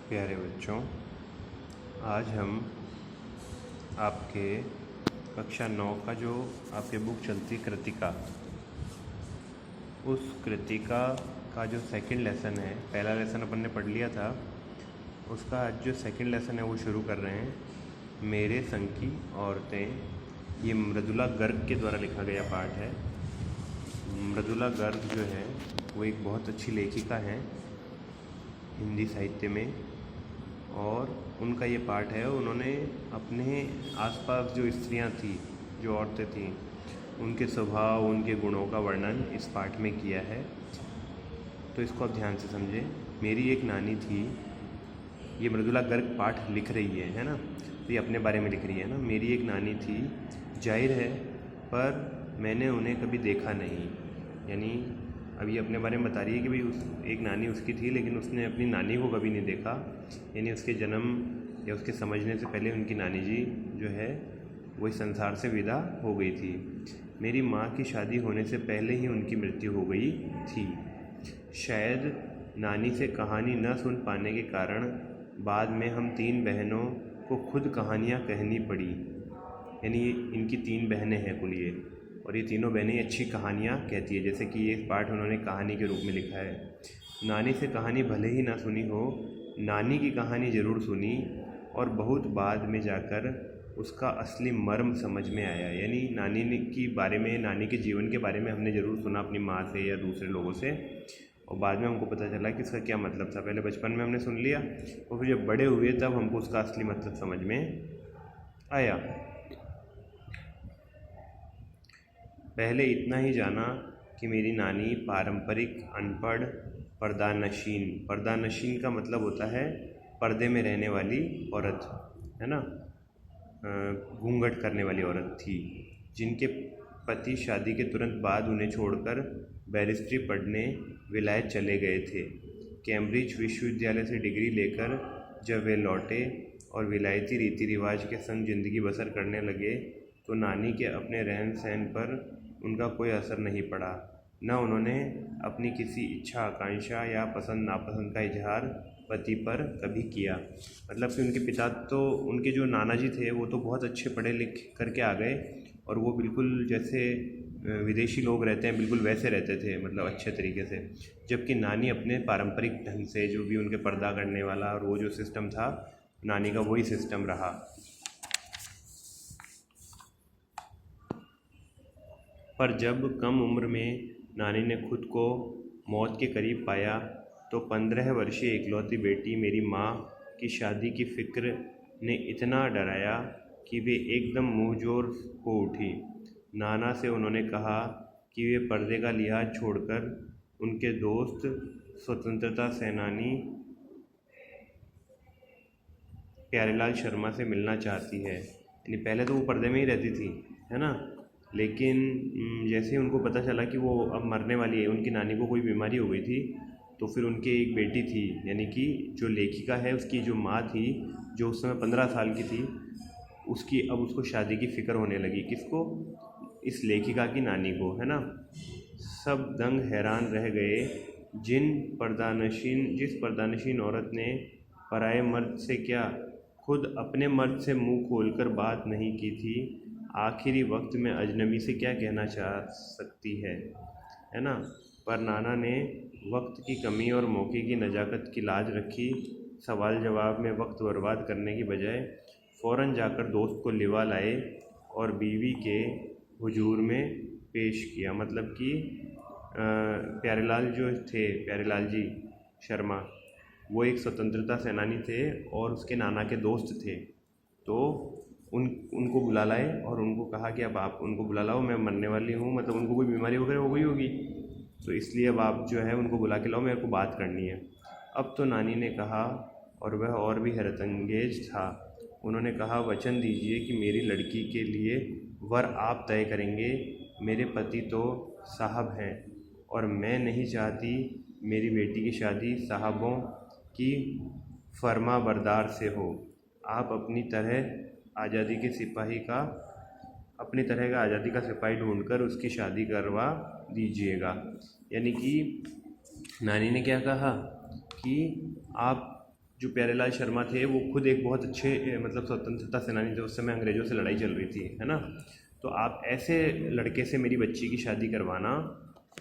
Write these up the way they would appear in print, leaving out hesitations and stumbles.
प्यारे बच्चों, आज हम आपके कक्षा 9 का जो आपके बुक चलती कृतिका, उस कृतिका का जो सेकंड लेसन है, पहला लेसन अपन ने पढ़ लिया था, उसका आज जो सेकंड लेसन है वो शुरू कर रहे हैं। मेरे संग की औरतें, ये मृदुला गर्ग के द्वारा लिखा गया पाठ है। मृदुला गर्ग जो है वो एक बहुत अच्छी लेखिका हैं हिंदी साहित्य में, और उनका ये पाठ है। उन्होंने अपने आसपास जो स्त्रियां थी, जो औरतें थीं, उनके स्वभाव, उनके गुणों का वर्णन इस पाठ में किया है। तो इसको आप ध्यान से समझें। मेरी एक नानी थी, ये मृदुला गर्ग पाठ लिख रही है ना, तो ये अपने बारे में लिख रही है ना। मेरी एक नानी थी, जाहिर है, पर मैंने उन्हें कभी देखा नहीं। यानी अब ये अपने बारे में बता रही है कि भाई एक नानी उसकी थी, लेकिन उसने अपनी नानी को कभी नहीं देखा। यानी उसके जन्म या उसके समझने से पहले उनकी नानी जी जो है वो इस संसार से विदा हो गई थी। मेरी माँ की शादी होने से पहले ही उनकी मृत्यु हो गई थी। शायद नानी से कहानी न सुन पाने के कारण बाद में हम 3 बहनों को खुद कहानियाँ कहनी पड़ी। यानी इनकी 3 बहनें हैं कुल ये, और ये तीनों बहनें अच्छी कहानियाँ कहती है। जैसे कि ये पाठ उन्होंने कहानी के रूप में लिखा है। नानी से कहानी भले ही ना सुनी हो, नानी की कहानी ज़रूर सुनी, और बहुत बाद में जाकर उसका असली मर्म समझ में आया। यानी नानी की बारे में, नानी के जीवन के बारे में हमने ज़रूर सुना अपनी माँ से या दूसरे लोगों से, और बाद में हमको पता चला कि इसका क्या मतलब था। पहले बचपन में हमने सुन लिया, और फिर जब बड़े हुए तब हमको उसका असली मतलब समझ में आया। पहले इतना ही जाना कि मेरी नानी पारंपरिक, अनपढ़, पर्दानशीन का मतलब होता है पर्दे में रहने वाली औरत, है ना, घूंघट करने वाली औरत थी, जिनके पति शादी के तुरंत बाद उन्हें छोड़कर बैरिस्ट्री पढ़ने विलायत चले गए थे। कैम्ब्रिज विश्वविद्यालय से डिग्री लेकर जब वे लौटे और विलायती रीति रिवाज के संग ज़िंदगी बसर करने लगे, तो नानी के अपने रहन सहन पर उनका कोई असर नहीं पड़ा। न उन्होंने अपनी किसी इच्छा, आकांक्षा या पसंद नापसंद का इजहार पति पर कभी किया। मतलब कि उनके पिता तो, उनके जो नाना जी थे, वो तो बहुत अच्छे पढ़े लिख करके आ गए, और वो बिल्कुल जैसे विदेशी लोग रहते हैं बिल्कुल वैसे रहते थे, मतलब अच्छे तरीके से। जबकि नानी अपने पारंपरिक ढंग से, जो भी उनके पर्दा करने वाला और वो जो सिस्टम था नानी का, वही सिस्टम रहा। पर जब कम उम्र में नानी ने खुद को मौत के करीब पाया, तो 15 वर्षीय इकलौती बेटी मेरी माँ की शादी की फिक्र ने इतना डराया कि वे एकदम मुँहजोर हो उठी। नाना से उन्होंने कहा कि वे पर्दे का लिहाज छोड़कर उनके दोस्त स्वतंत्रता सेनानी प्यारेलाल शर्मा से मिलना चाहती है। यानी पहले तो वो पर्दे में ही रहती थी, है ना, लेकिन जैसे ही उनको पता चला कि वो अब मरने वाली है, उनकी नानी को कोई बीमारी हो गई थी, तो फिर उनकी एक बेटी थी, यानी कि जो लेखिका है उसकी जो माँ थी, जो उस समय 15 साल की थी, उसकी अब उसको शादी की फ़िक्र होने लगी। किसको? इस लेखिका की नानी को, है ना। सब दंग हैरान रह गए। जिस पर्दानशीन औरत ने पराये मर्द से क्या, खुद अपने मर्द से मुंह खोलकर बात नहीं की थी, आखिरी वक्त में अजनबी से क्या कहना चाह सकती है ना। पर नाना ने वक्त की कमी और मौके की नज़ाकत की लाज रखी। सवाल जवाब में वक्त बर्बाद करने की बजाय फ़ौरन जाकर दोस्त को लिवा लाए और बीवी के हुजूर में पेश किया। मतलब कि प्यारेलाल जो थे, प्यारेलाल जी शर्मा, वो एक स्वतंत्रता सेनानी थे और उसके नाना के दोस्त थे। तो उनको बुला लाए और उनको कहा कि अब आप उनको बुला लाओ, मैं मरने वाली हूँ, मतलब उनको कोई बीमारी वगैरह हो गई होगी, तो इसलिए अब आप जो है उनको बुला के लाओ, मेरे को बात करनी है। अब तो नानी ने कहा, और वह और भी हैरतअंगेज था। उन्होंने कहा, वचन दीजिए कि मेरी लड़की के लिए वर आप तय करेंगे। मेरे पति तो साहब हैं और मैं नहीं चाहती मेरी बेटी की शादी साहबों की फर्मा बरदार से हो। आप अपनी तरह आज़ादी का सिपाही ढूंढकर उसकी शादी करवा दीजिएगा। यानी कि नानी ने क्या कहा कि आप जो प्यारेलाल शर्मा थे वो खुद एक बहुत अच्छे मतलब स्वतंत्रता सेनानी थे, उस समय अंग्रेज़ों से लड़ाई चल रही थी, है ना। तो आप ऐसे लड़के से मेरी बच्ची की शादी करवाना,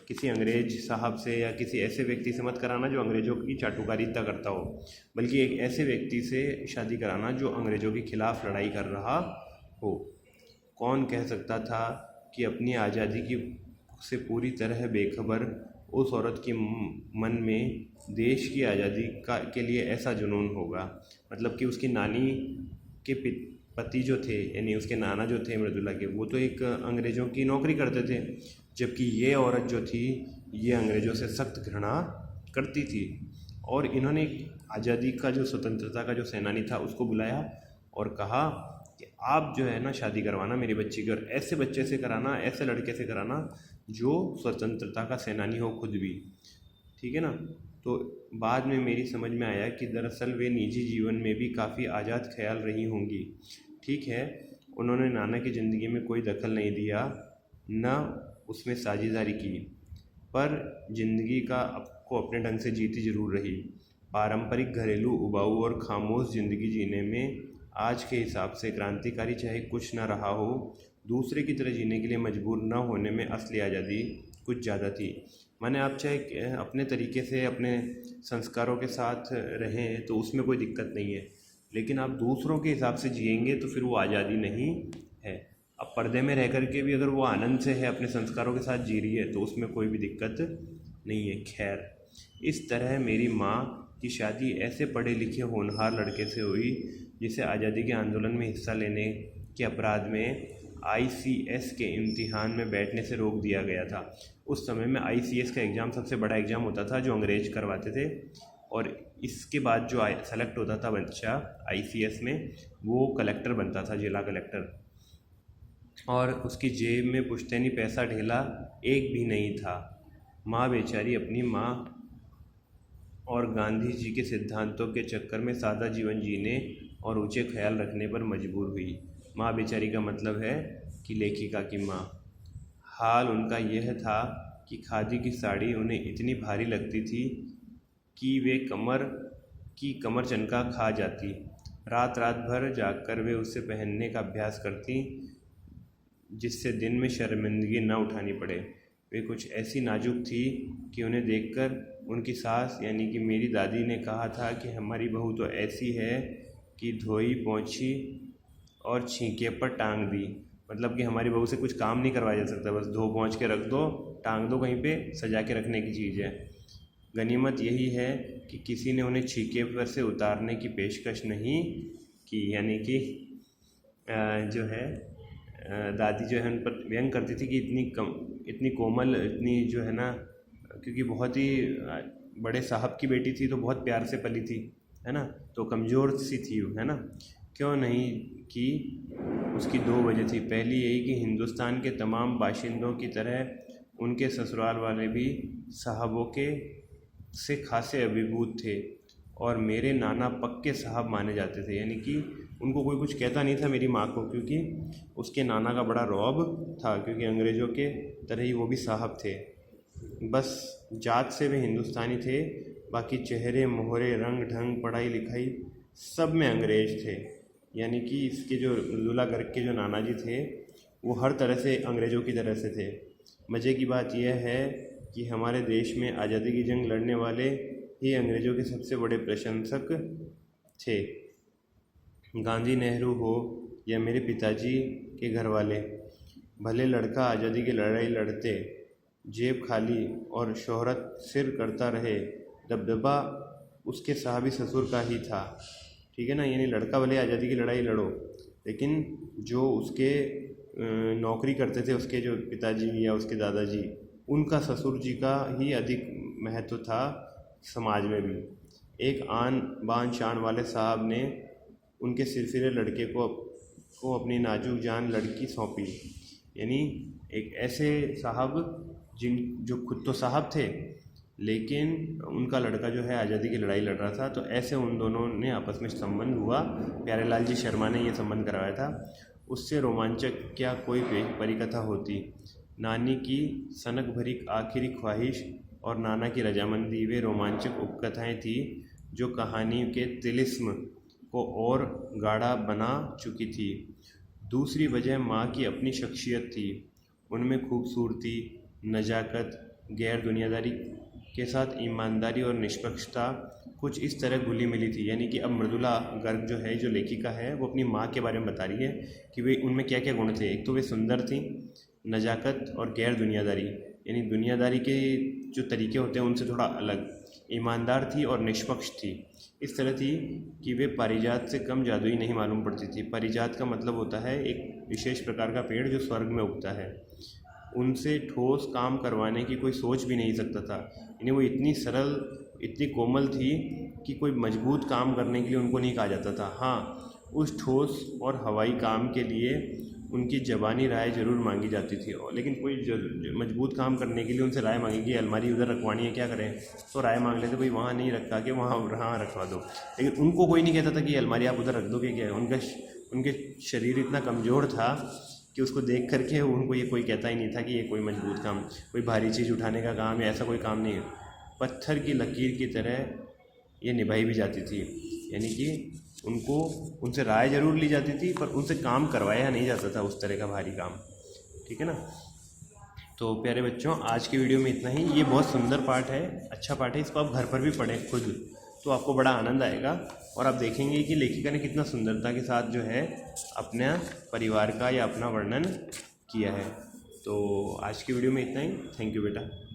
किसी अंग्रेज़ साहब से या किसी ऐसे व्यक्ति से मत कराना जो अंग्रेज़ों की चाटुकारिता करता हो, बल्कि एक ऐसे व्यक्ति से शादी कराना जो अंग्रेज़ों के खिलाफ़ लड़ाई कर रहा हो। कौन कह सकता था कि अपनी आज़ादी की से पूरी तरह बेखबर उस औरत के मन में देश की आज़ादी का के लिए ऐसा जुनून होगा। मतलब कि उसकी नानी के पति जो थे, यानी उसके नाना जो थे मृदुला के, वो तो एक अंग्रेज़ों की नौकरी करते थे, जबकि ये औरत जो थी ये अंग्रेज़ों से सख्त घृणा करती थी। और इन्होंने आज़ादी का जो स्वतंत्रता का जो सेनानी था उसको बुलाया और कहा कि आप जो है ना शादी करवाना मेरी बच्ची की, और ऐसे बच्चे से कराना, ऐसे लड़के से कराना जो स्वतंत्रता का सेनानी हो खुद भी, ठीक है ना। तो बाद में मेरी समझ में आया कि दरअसल वे निजी जीवन में भी काफ़ी आज़ाद ख्याल रही होंगी। ठीक है, उन्होंने नाना की ज़िंदगी में कोई दखल नहीं दिया, न उसमें साझेदारी की, पर ज़िंदगी का को अपने ढंग से जीती ज़रूर रही। पारंपरिक घरेलू उबाऊ और खामोश ज़िंदगी जीने में आज के हिसाब से क्रांतिकारी चाहे कुछ न रहा हो, दूसरे की तरह जीने के लिए मजबूर न होने में असली आज़ादी कुछ ज़्यादा थी। माने आप चाहे अपने तरीके से अपने संस्कारों के साथ रहें तो उसमें कोई दिक्कत नहीं है, लेकिन आप दूसरों के हिसाब से जिएंगे तो फिर वो आज़ादी नहीं है। अब पर्दे में रह कर के भी अगर वो आनंद से है, अपने संस्कारों के साथ जी रही है, तो उसमें कोई भी दिक्कत नहीं है। खैर, इस तरह मेरी माँ की शादी ऐसे पढ़े लिखे होनहार लड़के से हुई जिसे आज़ादी के आंदोलन में हिस्सा लेने के अपराध में ICS के इम्तिहान में बैठने से रोक दिया गया था। उस समय में ICS का एग्ज़ाम सबसे बड़ा एग्ज़ाम होता था जो अंग्रेज करवाते थे, और इसके बाद जो सेलेक्ट होता था बच्चा ICS में, वो कलेक्टर बनता था, जिला कलेक्टर। और उसकी जेब में पुश्तैनी पैसा ढेला एक भी नहीं था। माँ बेचारी अपनी माँ और गांधी जी के सिद्धांतों के चक्कर में सादा जीवन जीने और ऊंचे ख्याल रखने पर मजबूर हुई। माँ बेचारी का मतलब है कि लेखिका की माँ। हाल उनका यह था कि खादी की साड़ी उन्हें इतनी भारी लगती थी कि वे कमर चनका खा जाती। रात रात भर जागकर वे उसे पहनने का अभ्यास करती जिससे दिन में शर्मिंदगी न उठानी पड़े। वे कुछ ऐसी नाजुक थी कि उन्हें देखकर उनकी सास यानी कि मेरी दादी ने कहा था कि हमारी बहू तो ऐसी है कि धोई पोंछी और छींके पर टांग दी। मतलब कि हमारी बहू से कुछ काम नहीं करवाया जा सकता, बस धो पोंछ के रख दो, टांग दो कहीं पे, सजा के रखने की चीज़ है। गनीमत यही है कि किसी ने उन्हें छींके पर से उतारने की पेशकश नहीं की। यानी कि जो है दादी जो है उन पर व्यंग करती थी कि इतनी कोमल, इतनी जो है ना, क्योंकि बहुत ही बड़े साहब की बेटी थी तो बहुत प्यार से पली थी, है ना, तो कमज़ोर सी थी वो, है ना। क्यों नहीं कि उसकी दो वजह थी। पहली यही कि हिंदुस्तान के तमाम बाशिंदों की तरह उनके ससुराल वाले भी साहबों के से खासे अभिभूत थे और मेरे नाना पक्के साहब माने जाते थे। यानी कि उनको कोई कुछ कहता नहीं था मेरी माँ को, क्योंकि उसके नाना का बड़ा रौब था, क्योंकि अंग्रेज़ों के तरह ही वो भी साहब थे। बस जात से वे हिंदुस्तानी थे, बाकी चेहरे मोहरे, रंग ढंग, पढ़ाई लिखाई सब में अंग्रेज थे। यानी कि इसके जो लूला गर्ग के जो नाना जी थे वो हर तरह से अंग्रेज़ों की तरह से थे। मज़े की बात यह है कि हमारे देश में आज़ादी की जंग लड़ने वाले ही अंग्रेज़ों के सबसे बड़े प्रशंसक थे। गांधी, नेहरू हो या मेरे पिताजी के घर वाले, भले लड़का आज़ादी की लड़ाई लड़ते, जेब खाली और शोहरत सिर करता रहे, दबदबा उसके साहबी ससुर का ही था। ठीक है ना, यानी लड़का भले आज़ादी की लड़ाई लड़ो, लेकिन जो उसके नौकरी करते थे, उसके जो पिताजी या उसके दादाजी, उनका ससुर जी का ही अधिक महत्व था समाज में भी। एक आन बान शान वाले साहब ने उनके सिरफिरे लड़के को अपनी नाजुक जान लड़की सौंपी। यानी एक ऐसे साहब जो खुद तो साहब थे लेकिन उनका लड़का जो है आज़ादी की लड़ाई लड़ रहा था, तो ऐसे उन दोनों ने आपस में संबंध हुआ। प्यारेलाल जी शर्मा ने ये संबंध करवाया था। उससे रोमांचक क्या कोई परिकथा होती। नानी की सनक भरी आखिरी ख्वाहिश और नाना की रजामंदी वे रोमांचक उपकथाएं थी जो कहानी के तिलिस्म को और गाढ़ा बना चुकी थी। दूसरी वजह माँ की अपनी शख्सियत थी। उनमें खूबसूरती, नज़ाकत, गैर दुनियादारी के साथ ईमानदारी और निष्पक्षता कुछ इस तरह घुली मिली थी। यानी कि अब मृदुला गर्ग जो है, जो लेखिका है, वो अपनी माँ के बारे में बता रही है कि वे उनमें क्या क्या गुण थे। एक तो वे सुंदर थी, नज़ाकत और गैर दुनियादारी, यानी दुनियादारी के जो तरीके होते हैं उनसे थोड़ा अलग, ईमानदार थी और निष्पक्ष थी। इस तरह थी कि वे पारिजात से कम जादुई नहीं मालूम पड़ती थी। पारिजात का मतलब होता है एक विशेष प्रकार का पेड़ जो स्वर्ग में उगता है। उनसे ठोस काम करवाने की कोई सोच भी नहीं सकता था। यानी वो इतनी सरल, इतनी कोमल थी कि कोई मजबूत काम करने के लिए उनको नहीं कहा जाता था। हाँ, उस ठोस और हवाई काम के लिए उनकी ज़बानी राय ज़रूर मांगी जाती थी। और लेकिन कोई मजबूत काम करने के लिए उनसे राय मांगी कि अलमारी उधर रखवानी है, क्या करें, तो राय मांग लेते, भाई वहाँ नहीं रखा कि वहाँ रखवा दो। लेकिन उनको कोई नहीं कहता था कि अलमारी आप उधर रख दोगे क्या। उनके शरीर इतना कमज़ोर था कि उसको देख करके उनको ये कोई कहता ही नहीं था कि ये कोई मजबूत काम, कोई भारी चीज़ उठाने का काम या ऐसा कोई काम नहीं है। पत्थर की लकीर की तरह ये निभाई भी जाती थी। यानी कि उनको उनसे राय ज़रूर ली जाती थी, पर उनसे काम करवाया नहीं जाता था उस तरह का भारी काम। ठीक है ना। तो प्यारे बच्चों, आज की वीडियो में इतना ही। ये बहुत सुंदर पाठ है, अच्छा पाठ है, इसको आप घर पर भी पढ़ें खुद, तो आपको बड़ा आनंद आएगा। और आप देखेंगे कि लेखिका ने कितना सुंदरता के साथ जो है अपना परिवार का या अपना वर्णन किया है। तो आज की वीडियो में इतना ही। थैंक यू बेटा।